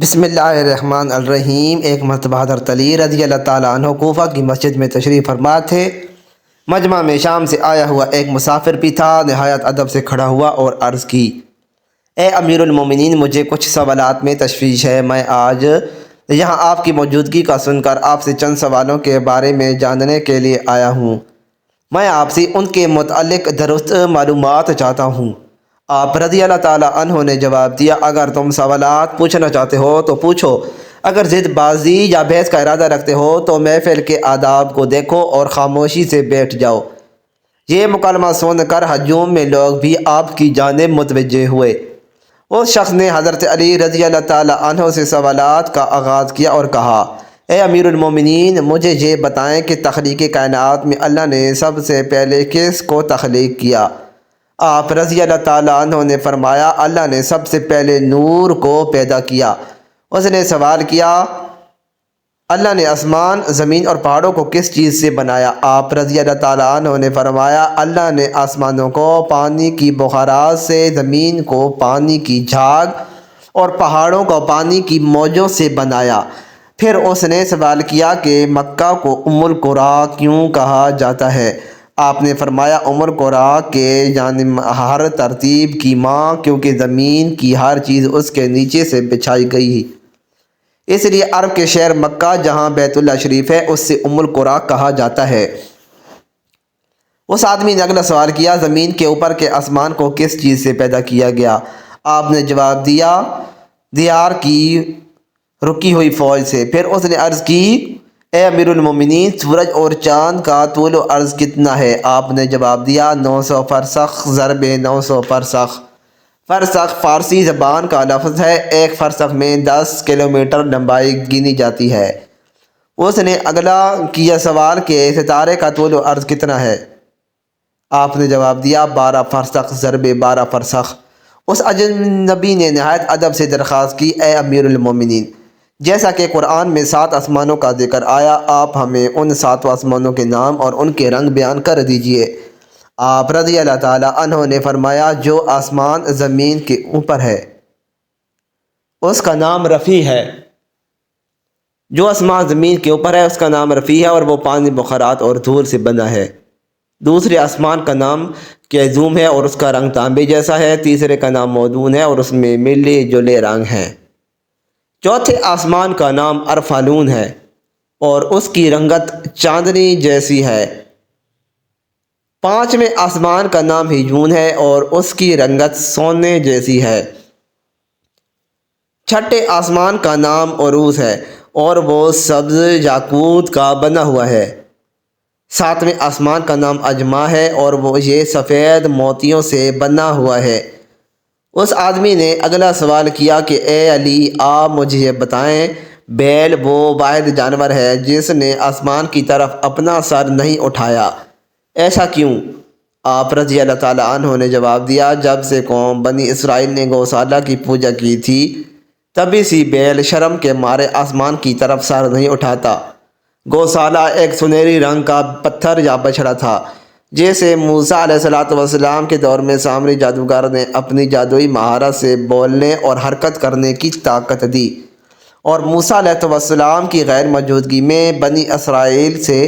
بسم اللہ الرحمن الرحیم۔ ایک مرتبہ حضرت علی رضی اللہ تعالیٰ عنہ کوفہ کی مسجد میں تشریف فرما تھے۔ مجمع میں شام سے آیا ہوا ایک مسافر بھی تھا۔ نہایت ادب سے کھڑا ہوا اور عرض کی، اے امیر المومنین، مجھے کچھ سوالات میں تشویش ہے۔ میں آج یہاں آپ کی موجودگی کا سن کر آپ سے چند سوالوں کے بارے میں جاننے کے لیے آیا ہوں۔ میں آپ سے ان کے متعلق درست معلومات چاہتا ہوں۔ آپ رضی اللہ تعالیٰ عنہ نے جواب دیا، اگر تم سوالات پوچھنا چاہتے ہو تو پوچھو، اگر ضد بازی یا بحث کا ارادہ رکھتے ہو تو محفل کے آداب کو دیکھو اور خاموشی سے بیٹھ جاؤ۔ یہ مکالمہ سن کر ہجوم میں لوگ بھی آپ کی جانب متوجہ ہوئے۔ اس شخص نے حضرت علی رضی اللہ تعالیٰ عنہ سے سوالات کا آغاز کیا اور کہا، اے امیر المومنین، مجھے یہ بتائیں کہ تخلیق کائنات میں اللہ نے سب سے پہلے کس کو تخلیق کیا؟ آپ رضی اللہ تعالیٰ عنہ نے فرمایا، اللہ نے سب سے پہلے نور کو پیدا کیا۔ اس نے سوال کیا، اللہ نے آسمان، زمین اور پہاڑوں کو کس چیز سے بنایا؟ آپ رضی اللہ تعالیٰ عنہ نے فرمایا، اللہ نے آسمانوں کو پانی کی بخارات سے، زمین کو پانی کی جھاگ اور پہاڑوں کو پانی کی موجوں سے بنایا۔ پھر اس نے سوال کیا کہ مکہ کو ام القریٰ کیوں کہا جاتا ہے؟ آپ نے فرمایا، ام القریٰ کے یعنی ہر ترتیب کی ماں، کیونکہ زمین کی ہر چیز اس کے نیچے سے بچھائی گئی، اس لیے عرب کے شہر مکہ جہاں بیت اللہ شریف ہے اس سے ام القریٰ کہا جاتا ہے۔ اس آدمی نے اگلا سوال کیا، زمین کے اوپر کے آسمان کو کس چیز سے پیدا کیا گیا؟ آپ نے جواب دیا، دیار کی رکی ہوئی فوج سے۔ پھر اس نے عرض کی، اے امیر المومنین، سورج اور چاند کا طول و عرض کتنا ہے؟ آپ نے جواب دیا، 900 فرسخ ضرب 900 فرسخ۔ فرسخ فارسی زبان کا لفظ ہے، ایک فرسخ میں 10 کلومیٹر لمبائی گنی جاتی ہے۔ اس نے اگلا کیا سوال کہ ستارے کا طول و عرض کتنا ہے؟ آپ نے جواب دیا، 12 فرسخ ضرب 12 فرسخ۔ اس اجنبی نے نہایت ادب سے درخواست کی، اے امیر المومنین، جیسا کہ قرآن میں 7 آسمانوں کا ذکر آیا، آپ ہمیں ان 7 آسمانوں کے نام اور ان کے رنگ بیان کر دیجئے۔ آپ رضی اللہ تعالیٰ عنہ نے فرمایا، جو آسمان زمین کے اوپر ہے اس کا نام رفیع ہے، جو آسمان زمین کے اوپر ہے اس کا نام رفیع ہے اور وہ پانی، بخارات اور دھول سے بنا ہے۔ دوسرے آسمان کا نام کیزوم ہے اور اس کا رنگ تانبے جیسا ہے۔ تیسرے کا نام مودون ہے اور اس میں ملے جلے رنگ ہیں۔ چوتھے آسمان کا نام ارفالون ہے اور اس کی رنگت چاندنی جیسی ہے۔ پانچویں آسمان کا نام ہیجون ہے اور اس کی رنگت سونے جیسی ہے۔ چھٹے آسمان کا نام عروس ہے اور وہ سبز یاقوت کا بنا ہوا ہے۔ ساتویں آسمان کا نام اجما ہے اور وہ یہ سفید موتیوں سے بنا ہوا ہے۔ اس آدمی نے اگلا سوال کیا کہ اے علی، آپ مجھے یہ بتائیں، بیل وہ واحد جانور ہے جس نے آسمان کی طرف اپنا سر نہیں اٹھایا، ایسا کیوں؟ آپ رضی اللہ تعالیٰ عنہ نے جواب دیا، جب سے قوم بنی اسرائیل نے گوسالہ کی پوجا کی تھی تبھی سے بیل شرم کے مارے آسمان کی طرف سر نہیں اٹھاتا۔ گوسالہ ایک سنہری رنگ کا پتھر یا بچھڑا تھا جسے موسیٰ علیہ السلام کے دور میں سامری جادوگر نے اپنی جادوئی مہارت سے بولنے اور حرکت کرنے کی طاقت دی، اور موسیٰ علیہ السلام کی غیر موجودگی میں بنی اسرائیل سے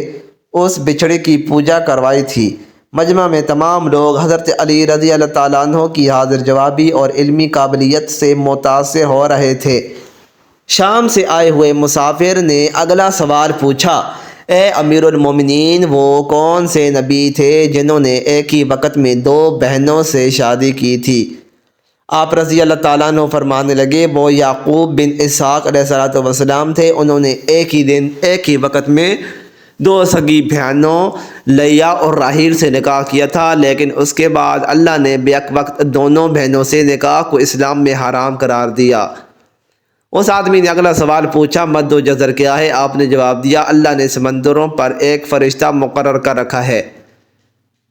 اس بچھڑے کی پوجا کروائی تھی۔ مجمع میں تمام لوگ حضرت علی رضی اللہ تعالیٰ عنہ کی حاضر جوابی اور علمی قابلیت سے متاثر ہو رہے تھے۔ شام سے آئے ہوئے مسافر نے اگلا سوال پوچھا، اے امیر المومنین، وہ کون سے نبی تھے جنہوں نے ایک ہی وقت میں 2 بہنوں سے شادی کی تھی؟ آپ رضی اللہ تعالیٰ عنہ فرمانے لگے، وہ یعقوب بن اسحاق علیہ السلام تھے۔ انہوں نے ایک ہی وقت میں 2 سگی بہنوں لیا اور راحیل سے نکاح کیا تھا، لیکن اس کے بعد اللہ نے بیک وقت دونوں بہنوں سے نکاح کو اسلام میں حرام قرار دیا۔ اس آدمی نے اگلا سوال پوچھا، مد و جزر کیا ہے؟ آپ نے جواب دیا، اللہ نے سمندروں پر ایک فرشتہ مقرر کر رکھا ہے،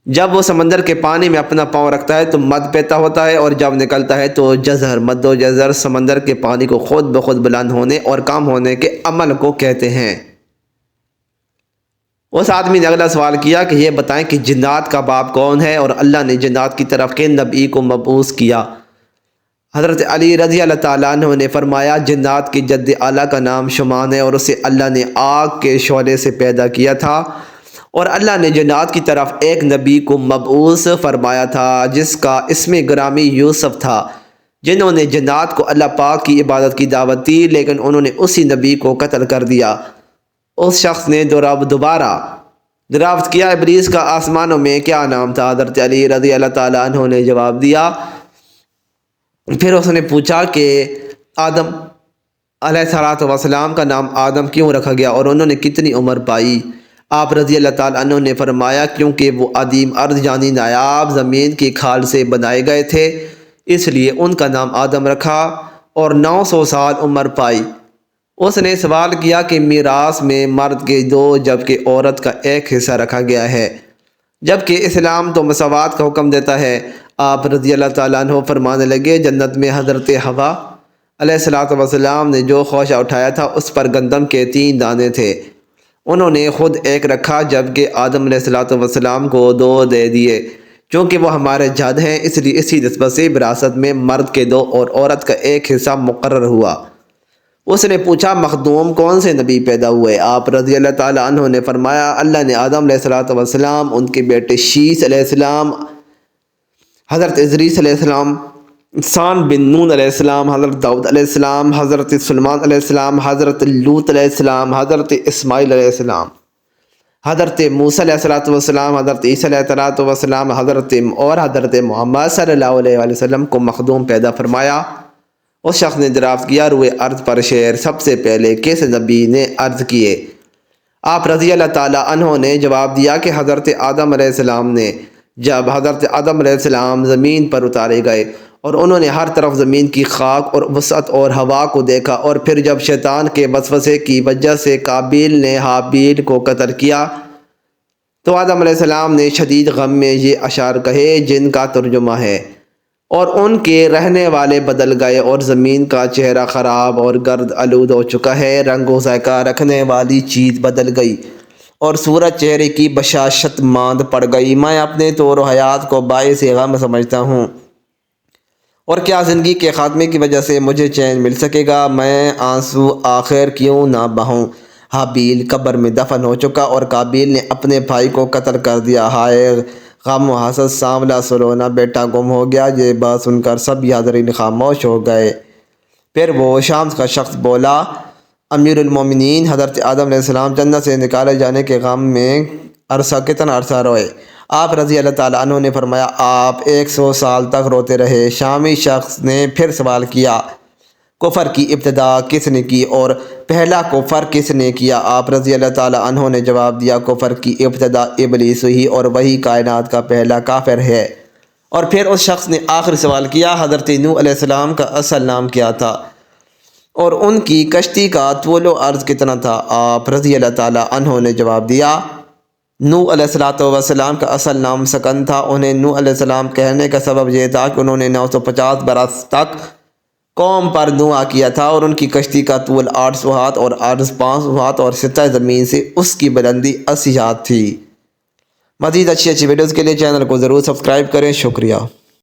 جب وہ سمندر کے پانی میں اپنا پاؤں رکھتا ہے تو مد پیدا ہوتا ہے اور جب نکلتا ہے تو جزر۔ مد و جزر سمندر کے پانی کو خود بخود بلند ہونے اور کم ہونے کے عمل کو کہتے ہیں۔ اس آدمی نے اگلا سوال کیا کہ یہ بتائیں کہ جنات کا باپ کون ہے اور اللہ نے جنات کی طرف کے نبی کو مبعوث کیا؟ حضرت علی رضی اللہ تعالیٰ عنہ نے فرمایا جنات کی جد اعلیٰ کا نام شمان ہے اور اسے اللہ نے آگ کے شعلے سے پیدا کیا تھا، اور اللہ نے جنات کی طرف ایک نبی کو مبعوث فرمایا تھا جس کا اسم گرامی یوسف تھا، جنہوں نے جنات کو اللہ پاک کی عبادت کی دعوت دی، لیکن انہوں نے اسی نبی کو قتل کر دیا۔ اس شخص نے دوبارہ دریافت کیا ابلیس کا آسمانوں میں کیا نام تھا؟ حضرت علی رضی اللہ تعالیٰ عنہ نے جواب دیا۔ پھر اس نے پوچھا کہ آدم علیہ السلام کا نام آدم کیوں رکھا گیا اور انہوں نے کتنی عمر پائی؟ آپ رضی اللہ تعالیٰ عنہ نے فرمایا کیونکہ وہ عدیم ارض یعنی نایاب زمین کی کھال سے بنائے گئے تھے، اس لیے ان کا نام آدم رکھا اور 900 سال عمر پائی۔ اس نے سوال کیا کہ میراث میں مرد کے 2 جبکہ عورت کا 1 حصہ رکھا گیا ہے، جبکہ اسلام تو مساوات کا حکم دیتا ہے۔ آپ رضی اللہ تعالیٰ عنہ فرمانے لگے جنت میں حضرت حوا علیہ السلام نے جو خوشہ اٹھایا تھا اس پر گندم کے 3 دانے تھے، انہوں نے خود 1 رکھا جبکہ آدم علیہ السلام کو 2 دے دیے، چونکہ وہ ہمارے جد ہیں، اس لیے اسی نسبت سے وراثت میں مرد کے 2 اور عورت کا 1 حصہ مقرر ہوا۔ اس نے پوچھا مخدوم کون سے نبی پیدا ہوئے؟ آپ رضی اللہ تعالیٰ عنہ نے فرمایا اللہ نے آدم علیہ السلام، ان کے بیٹے شیس علیہ السلام، حضرت ادریس علیہ السلام، انسان بن نون علیہ السلام، حضرت داؤد علیہ السلام، حضرت سلیمان علیہ السلام، حضرت لوط علیہ السلام، حضرت اسماعیل علیہ السلام، حضرت موسیٰ علیہ السلام، حضرت عیسیٰ علیہ السلام، حضرت محمد صلی اللہ علیہ وسلم کو مخدوم پیدا فرمایا۔ اس شخص نے دریافت کیا روئے ارض پر شعر سب سے پہلے کس نبی نے عرض کیے؟ آپ رضی اللہ تعالیٰ عنہ نے جواب دیا کہ حضرت آدم علیہ السلام نے۔ جب حضرت آدم علیہ السلام زمین پر اتارے گئے اور انہوں نے ہر طرف زمین کی خاک اور وسعت اور ہوا کو دیکھا، اور پھر جب شیطان کے وسوسے کی وجہ سے قابیل نے حابیل کو قتل کیا تو آدم علیہ السلام نے شدید غم میں یہ اشعار کہے جن کا ترجمہ ہے، اور ان کے رہنے والے بدل گئے اور زمین کا چہرہ خراب اور گرد آلود ہو چکا ہے، رنگ و ذائقہ رکھنے والی چیز بدل گئی اور صورت چہرے کی بشاشت ماند پڑ گئی۔ میں اپنے طور و حیات کو باعث غم سمجھتا ہوں، اور کیا زندگی کے خاتمے کی وجہ سے مجھے چین مل سکے گا؟ میں آنسو آخر کیوں نہ بہوں؟ حابیل قبر میں دفن ہو چکا اور قابیل نے اپنے بھائی کو قتل کر دیا، ہائے غم و حسرت، سانولا سلونا بیٹا گم ہو گیا۔ یہ بات سن کر سب حاضرین خاموش ہو گئے۔ پھر وہ شام کا شخص بولا امیر المومنین حضرت آدم علیہ السلام جنت سے نکالے جانے کے غم میں کتنا عرصہ روئے؟ آپ رضی اللہ تعالیٰ عنہ نے فرمایا آپ 100 سال تک روتے رہے۔ شامی شخص نے پھر سوال کیا کفر کی ابتدا کس نے کی اور پہلا کفر کس نے کیا؟ آپ رضی اللہ تعالیٰ عنہ نے جواب دیا کفر کی ابتدا ابلیس ہوئی اور وہی کائنات کا پہلا کافر ہے۔ اور پھر اس شخص نے آخری سوال کیا حضرت نوح علیہ السلام کا اصل نام کیا تھا اور ان کی کشتی کا طول و عرض کتنا تھا؟ آپ رضی اللہ تعالیٰ عنہ نے جواب دیا نوح علیہ السلام کا اصل نام سکن تھا۔ انہیں نوح علیہ السلام کہنے کا سبب یہ تھا کہ انہوں نے 950 برس تک قوم پر دعا کیا تھا اور ان کی کشتی کا طول 800 ہاتھ اور عرض 500 ہاتھ اور سطح زمین سے اس کی بلندی 80 ہاتھ تھی۔ مزید اچھی ویڈیوز کے لیے چینل کو ضرور سبسکرائب کریں۔ شکریہ۔